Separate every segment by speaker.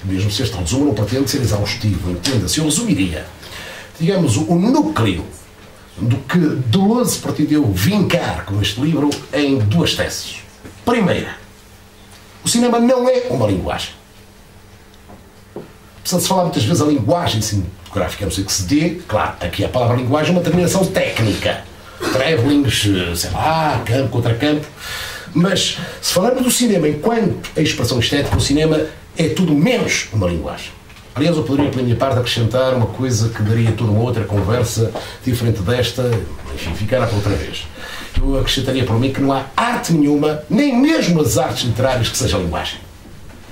Speaker 1: mesmo se este resumo não pretende ser exaustivo, entenda-se, eu resumiria, digamos, o núcleo do que Deleuze pretendeu vincar com este livro em duas teses. Primeira, o cinema não é uma linguagem. Precisa-se falar muitas vezes a linguagem cinematográfica, a não ser que se dê, claro, aqui a palavra linguagem é uma terminação técnica, travelings, sei lá, campo contra campo, mas se falarmos do cinema enquanto a expressão estética, o cinema é tudo menos uma linguagem. Aliás, eu poderia, pela minha parte, acrescentar uma coisa que daria toda uma outra conversa diferente desta, enfim, ficará para outra vez. Eu acrescentaria para mim que não há arte nenhuma, nem mesmo as artes literárias, que seja linguagem.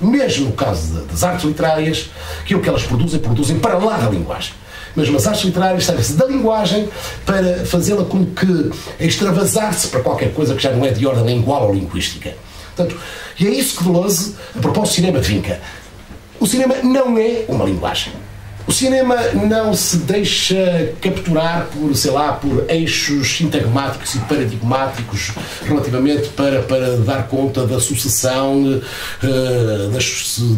Speaker 1: Mesmo no caso das artes literárias, aquilo que elas produzem para lá da linguagem. Mesmo as artes literárias servem-se da linguagem para fazê-la como que extravasar-se para qualquer coisa que já não é de ordem lingual ou linguística. Portanto, e é isso que Deleuze, a propósito do cinema, vinca. O cinema não é uma linguagem. O cinema não se deixa capturar por, sei lá, por eixos sintagmáticos e paradigmáticos relativamente para dar conta da sucessão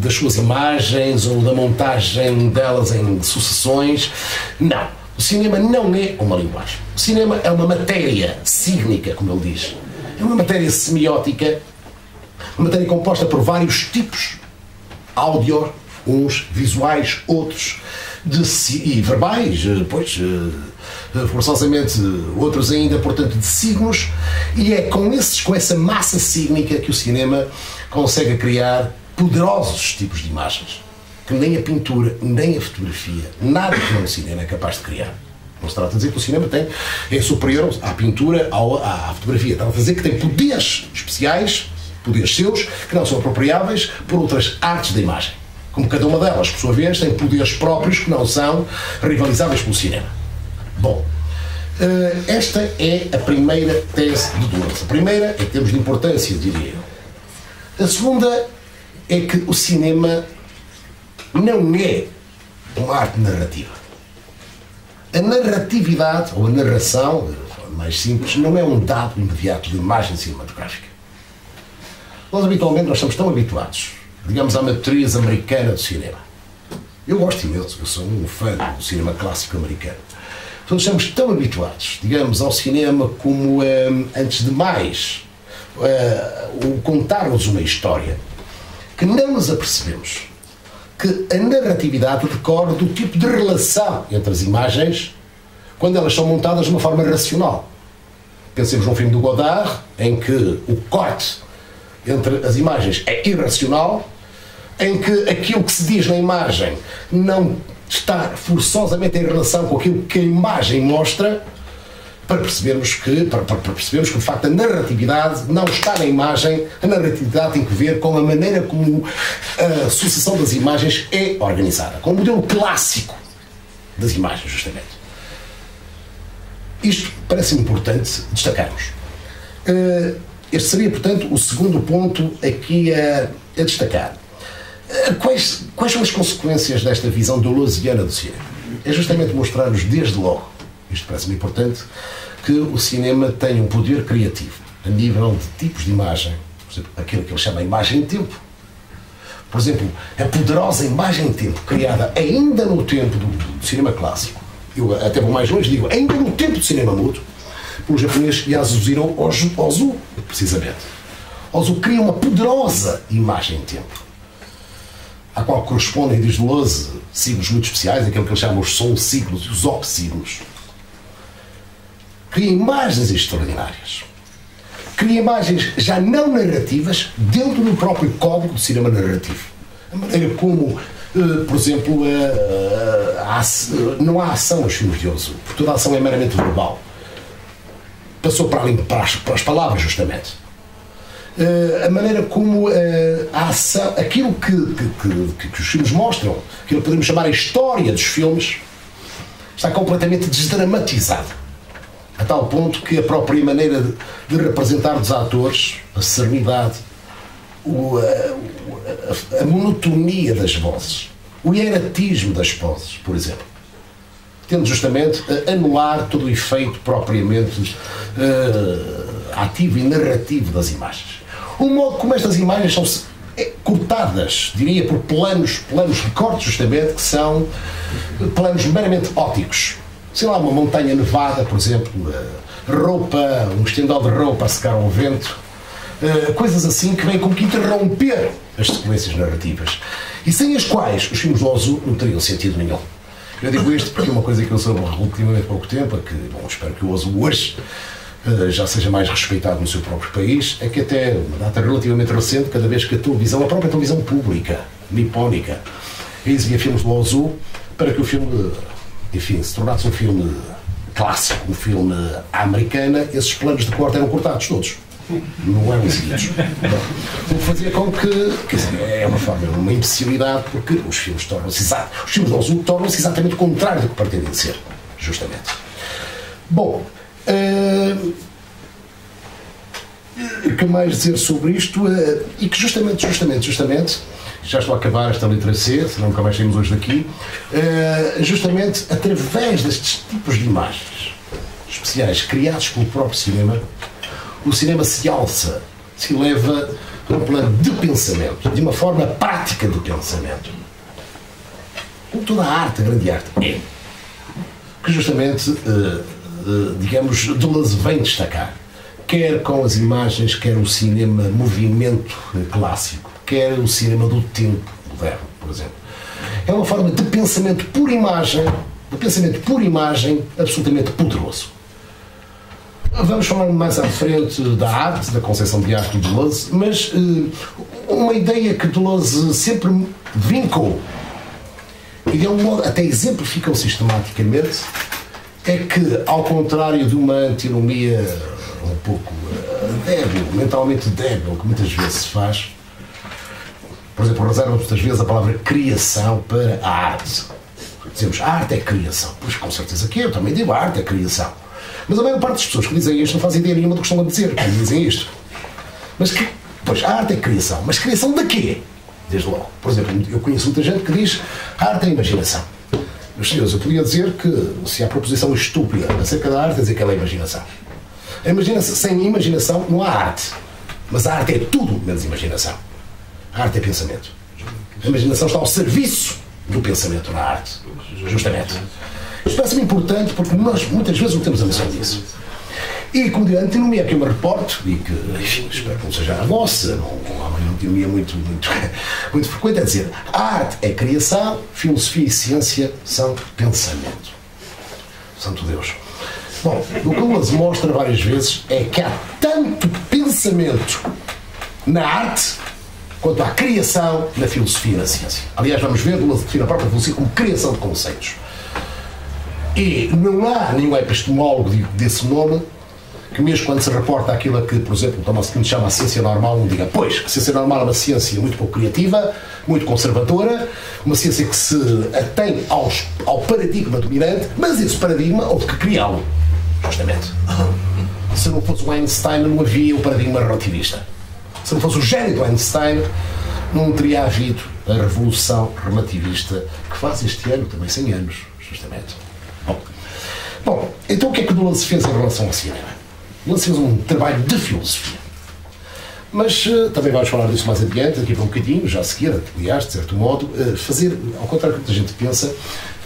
Speaker 1: das suas imagens ou da montagem delas em sucessões. Não. O cinema não é uma linguagem. O cinema é uma matéria cígnica, como ele diz. É uma matéria semiótica, uma matéria composta por vários tipos. Áudio, uns visuais, outros e verbais, pois, forçosamente outros ainda, portanto, de signos, e é com essa massa cígnica que o cinema consegue criar poderosos tipos de imagens, que nem a pintura, nem a fotografia, nada que não o cinema é capaz de criar. Não se trata de dizer que o cinema é superior à pintura, à fotografia. Trata de dizer que tem poderes especiais, poderes seus, que não são apropriáveis por outras artes da imagem. Como cada uma delas, por sua vez, tem poderes próprios que não são rivalizáveis pelo cinema. Bom, esta é a primeira tese de Deleuze. A primeira, em termos de importância, diria eu. A segunda é que o cinema não é uma arte narrativa. A narratividade, ou a narração, de forma mais simples, não é um dado imediato de imagem cinematográfica. Nós estamos tão habituados, digamos, à matriz americana do cinema. Eu gosto imenso, eu sou um fã do cinema clássico americano. Então estamos tão habituados, digamos, ao cinema como, antes de mais, o contar-nos uma história, que não nos apercebemos que a narratividade decorre do tipo de relação entre as imagens quando elas são montadas de uma forma racional. Pensemos num filme do Godard, em que o corte entre as imagens é irracional, em que aquilo que se diz na imagem não está forçosamente em relação com aquilo que a imagem mostra, para percebermos que, de facto, a narratividade não está na imagem, a narratividade tem que ver com a maneira como a sucessão das imagens é organizada, com o modelo clássico das imagens, justamente. Isto parece importante destacarmos. Este seria, portanto, o segundo ponto aqui a destacar. Quais são as consequências desta visão deleuziana do cinema? É justamente mostrar-nos desde logo, isto parece-me importante, que o cinema tem um poder criativo a nível de tipos de imagem, por exemplo, aquilo que ele chama de imagem em tempo. Por exemplo, a poderosa imagem em tempo, criada ainda no tempo do cinema clássico, eu até vou mais longe, digo, ainda no tempo do cinema mudo, pelo japonês Yasujiro Ozu, precisamente. Ozu cria uma poderosa imagem em tempo, à qual correspondem, diz Deleuze, signos muito especiais, aquilo que ele chama os som-signos e os op-signos. Cria imagens extraordinárias. Cria imagens já não narrativas dentro do próprio código do cinema narrativo. A maneira como, por exemplo, não há ação nos filmes de Ozu, porque toda a ação é meramente verbal. Passou para as palavras, justamente. A maneira como a ação, aquilo que os filmes mostram, aquilo que podemos chamar a história dos filmes, está completamente desdramatizado. A tal ponto que a própria maneira de representar dos atores, a serenidade, a monotonia das vozes, o hieratismo das vozes, por exemplo, tende justamente a anular todo o efeito propriamente ativo e narrativo das imagens. O modo como estas imagens são cortadas, diria, por planos de corte, justamente, que são planos meramente ópticos. Sei lá, uma montanha nevada, por exemplo, roupa, um estendal de roupa a secar ao vento, coisas assim que vêm como que interromper as sequências narrativas e sem as quais os filmes do Ozu não teriam sentido nenhum. Eu digo isto porque é uma coisa que eu soube relativamente pouco tempo, que, bom, espero que o Ozu hoje já seja mais respeitado no seu próprio país, é que até uma data relativamente recente, cada vez que a própria televisão pública, nipónica, exibia filmes do Ozu, para que o filme, enfim, se tornasse um filme clássico, um filme americano, esses planos de corte eram cortados todos. Não eram exibidos. O que fazia com que, quer dizer, é uma forma, uma imbecilidade, porque os filmes do Ozu tornam-se exatamente o contrário do que pretendem ser, justamente. Bom, o que mais dizer sobre isto? E que justamente, já estou a acabar esta letra C, senão nunca mais saímos hoje daqui, justamente através destes tipos de imagens especiais criados pelo próprio cinema, o cinema se alça, se eleva para um plano de pensamento, de uma forma prática de pensamento. Como toda a arte, a grande arte, é. Que justamente, digamos, Deleuze vem destacar. Quer com as imagens, quer o cinema movimento clássico, quer o cinema do tempo moderno, por exemplo. É uma forma de pensamento por imagem, absolutamente poderoso. Vamos falar mais à frente da arte, da concepção de arte de Deleuze, mas uma ideia que Deleuze sempre vincou e de um modo até exemplificou sistematicamente é que, ao contrário de uma antinomia um pouco débil, mentalmente débil, que muitas vezes se faz, por exemplo, reserva muitas vezes a palavra criação para a arte. Dizemos, a arte é criação. Pois com certeza que eu também digo, a arte é criação. Mas a maior parte das pessoas que dizem isto não fazem ideia nenhuma do que estão a dizer quando dizem isto. Mas que, pois, a arte é criação. Mas criação de quê? Desde logo. Por exemplo, eu conheço muita gente que diz a arte é imaginação. Meus senhores, eu podia dizer que se há proposição estúpida acerca da arte, é dizer que ela é imaginação. Sem imaginação não há arte. Mas a arte é tudo menos imaginação. A arte é pensamento. A imaginação está ao serviço do pensamento na arte. Justamente. Isto parece-me importante porque nós muitas vezes não temos a noção disso. E, como digo, a antinomia que eu me reporto, e que, enfim, espero que não seja a vossa, não há uma antinomia muito frequente, é dizer, a arte é criação, filosofia e ciência são pensamento. Santo Deus. Bom, o que Deleuze mostra várias vezes é que há tanto pensamento na arte quanto há criação na filosofia e na ciência. Aliás, vamos ver, Deleuze define a própria filosofia como criação de conceitos. E não há nenhum epistemólogo desse nome que, mesmo quando se reporta aquilo que, por exemplo, Thomas Kuhn chama a ciência normal, não diga, pois, que a ciência normal é uma ciência muito pouco criativa, muito conservadora, uma ciência que se atém ao paradigma dominante, mas esse paradigma houve que criá-lo, justamente. Se não fosse o Einstein, não havia o paradigma relativista. Se não fosse o gênio do Einstein, não teria havido a revolução relativista que faz este ano também 100 anos, justamente. Bom, então o que é que Deleuze fez em relação ao cinema? Deleuze fez um trabalho de filosofia. Mas também vamos falar disso mais adiante, aqui para um bocadinho, já a seguir, aliás, de certo modo, fazer, ao contrário do que muita gente pensa,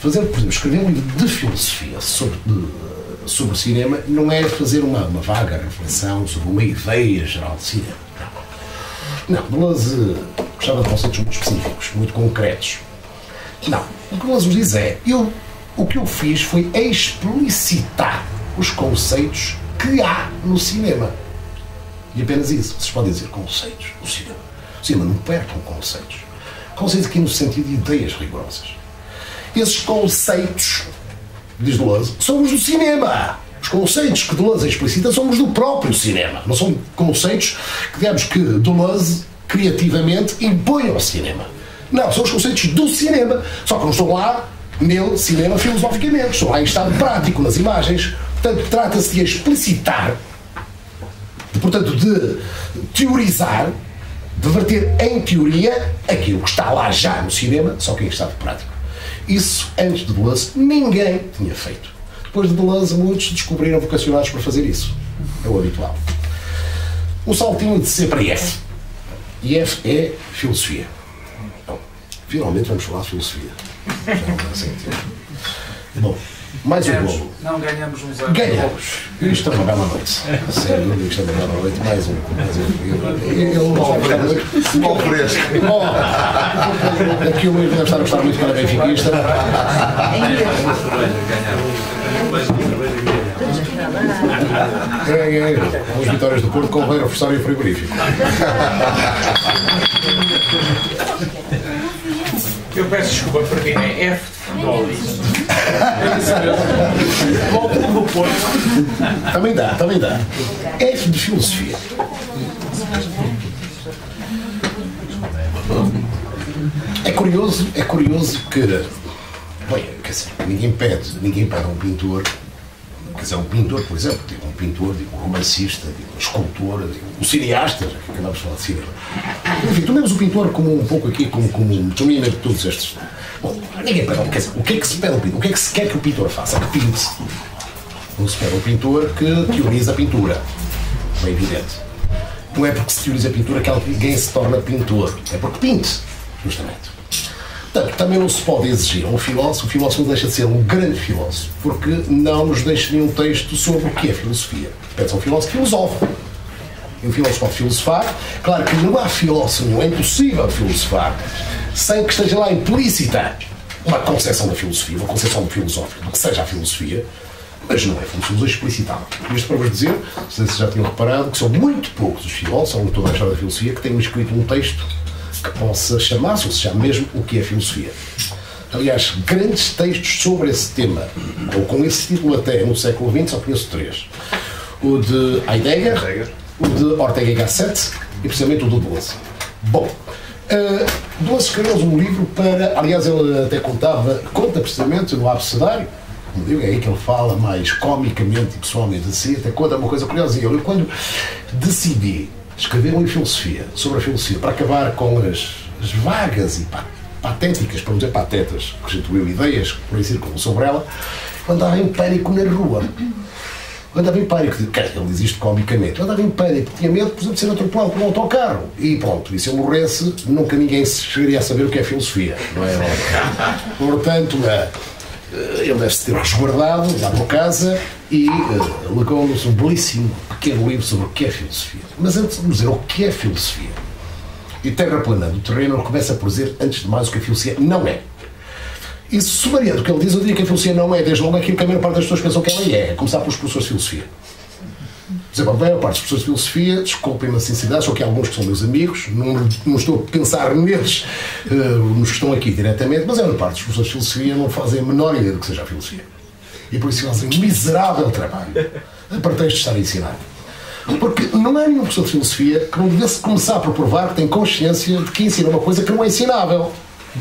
Speaker 1: fazer, por exemplo, escrever um livro de filosofia sobre o cinema não é fazer uma vaga reflexão sobre uma ideia geral de cinema. Não, Deleuze gostava de conceitos muito específicos, muito concretos. Não, o que Deleuze nos diz é, o que eu fiz foi explicitar os conceitos que há no cinema. E apenas isso. Vocês podem dizer conceitos no cinema. O cinema não percam conceitos. Conceitos aqui no sentido de ideias rigorosas. Esses conceitos, diz Deleuze, são os do cinema. Os conceitos que Deleuze explicita são os do próprio cinema. Não são conceitos que, digamos, que Deleuze criativamente impõe ao cinema. Não, são os conceitos do cinema. Só que não estão lá nele, cinema, filosoficamente. Estão lá em estado prático, nas imagens. Portanto, trata-se de explicitar, portanto, de teorizar, de verter em teoria aquilo que está lá já no cinema, só que em estado prático. Isso, antes de Deleuze, ninguém tinha feito. Depois de Deleuze, muitos descobriram vocacionados para fazer isso. É o habitual. Um saltinho de C para F. E F é filosofia. Bom, finalmente vamos falar de filosofia. Já não dá assim. Bom, mais um golo.
Speaker 2: Não ganhamos uns anos.
Speaker 1: Ganhamos. Isto é uma bela noite. Sério, isto é uma bela noite. Mais um. Ele não vai ficar muito.
Speaker 3: Mal fresco.
Speaker 1: Aqui o meu deve estar a gostar muito para a benfiquista. As vitórias do Porto convém reforçar o frigorífico.
Speaker 2: Eu peço desculpa, porque é F de futebol. Volto no Porto.
Speaker 1: Também dá. F de filosofia. É curioso que, bem, quer dizer, ninguém pede a um pintor, quer dizer, um pintor, por exemplo, digo um pintor, digo um romancista, digo um escultor, digo um cineasta, já que acabamos de falar de cinema. Enfim, tomemos o pintor como um pouco aqui, como domina de todos estes. Bom, ninguém pede, quer dizer, o que é que se pede ao pintor? O que é que se quer que o pintor faça? Que pinte. Não se pede ao pintor que teorize a pintura. É evidente. Não é porque se teoriza a pintura que alguém se torna pintor. É porque pinte, justamente. Portanto, também não se pode exigir a um filósofo. O filósofo não deixa de ser um grande filósofo, porque não nos deixa nenhum texto sobre o que é filosofia. Pede-se a um filósofo filosófico. E um filósofo pode filosofar. Claro que não há filósofo nenhum, é impossível filosofar sem que esteja lá implícita uma concepção da filosofia, uma concepção filosófica do que seja a filosofia, mas não é filosofia explicitável. Isto para vos dizer, não sei se já tinham reparado, que são muito poucos os filósofos, ao longo de toda a história da filosofia, que tenham escrito um texto que possa chamar-se, ou se chama mesmo, o que é filosofia. Aliás, grandes textos sobre esse tema, ou com esse título até no século XX, só conheço três. O de Heidegger, o de Ortega y Gasset e precisamente o de Deleuze. Bom, Deleuze escreveu um livro para, aliás, ele até conta precisamente no Abecedário, é aí que ele fala mais comicamente e pessoalmente assim, até conta uma coisa curiosa. Eu, quando decidi escrever um livro de filosofia, sobre a filosofia, para acabar com as vagas e patéticas, para não dizer patetas, que constituiu ideias que por aí circulam sobre ela, eu andava em pânico na rua. Eu andava em pânico, ele diz isto comicamente, eu andava em pânico, tinha medo, por exemplo, de ser atropelado por um autocarro. E pronto, e se eu morresse, nunca ninguém chegaria a saber o que é filosofia, não é? Portanto, ele deve-se ter resguardado lá por casa e legou-nos um belíssimo pequeno livro sobre o que é filosofia. Mas antes de nos dizer o que é filosofia, e terraplanando o terreno, ele começa por dizer, antes de mais, o que a filosofia não é. E sumariando o que ele diz, eu diria que a filosofia não é, desde logo, aquilo que a maior parte das pessoas pensam que ela é, a começar pelos professores de filosofia. Por exemplo, a maior parte dos professores de filosofia, desculpem-me a sinceridade, só que há alguns que são meus amigos, não estou a pensar neles, nos que estão aqui diretamente, mas a maior parte dos professores de filosofia não fazem a menor ideia do que seja a filosofia. E por isso fazem um miserável trabalho, a pretexto de estar a ensinar. Porque não há nenhum professor de filosofia que não devesse começar por provar que tem consciência de que ensina uma coisa que não é ensinável.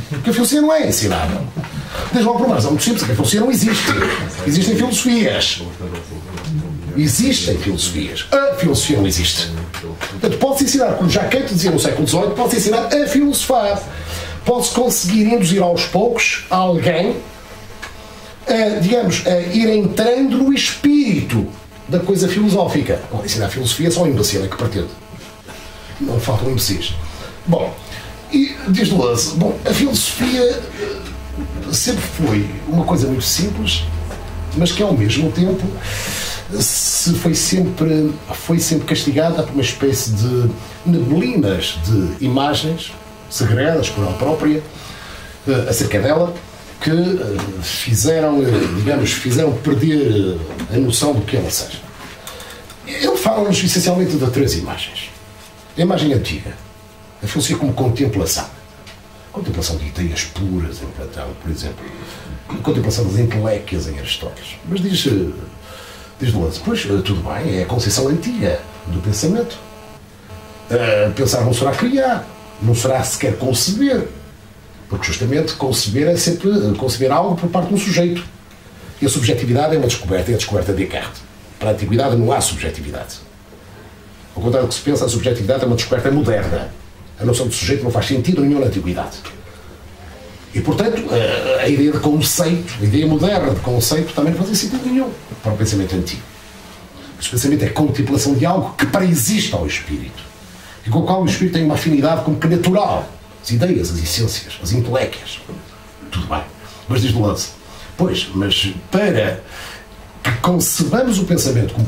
Speaker 1: Porque a filosofia não é ensinável. Desde logo por uma razão muito simples, que a filosofia não existe. Existem filosofias. Existem filosofias. A filosofia não existe. Portanto, pode-se ensinar, como já Kant dizia no século XVIII, pode-se ensinar a filosofar. Pode-se conseguir induzir aos poucos a alguém, digamos, a ir entrando no espírito da coisa filosófica. Agora, ensinar a filosofia é só um imbecil, é que pretende. Não faltam imbecis. Bom, e diz Deleuze, bom, a filosofia sempre foi uma coisa muito simples, mas que ao mesmo tempo foi sempre castigada por uma espécie de neblinas de imagens segregadas por ela própria acerca dela, que fizeram perder a noção do que ela seja. Ele fala-nos essencialmente de três imagens. A imagem antiga, a filosofia como contemplação. Contemplação de ideias puras em Platão, por exemplo. A contemplação das inteléquias em Aristóteles. Mas diz Deleuze, pois, tudo bem, é a concepção antiga do pensamento. Pensar não será criar, não será sequer conceber. Porque justamente conceber é sempre conceber algo por parte de um sujeito. E a subjetividade é uma descoberta, é a descoberta de Descartes. Para a antiguidade não há subjetividade. Ao contrário do que se pensa, a subjetividade é uma descoberta moderna. A noção de sujeito não faz sentido nenhum na antiguidade. E, portanto, a ideia de conceito, a ideia moderna de conceito também não faz sentido nenhum para o pensamento antigo. O pensamento é a contemplação de algo que pré-existe ao espírito. e com o qual o espírito tem uma afinidade como que natural. As ideias, as essências, as inteléquias. Tudo bem. Mas diz do lance. Pois, mas para que concebamos o pensamento como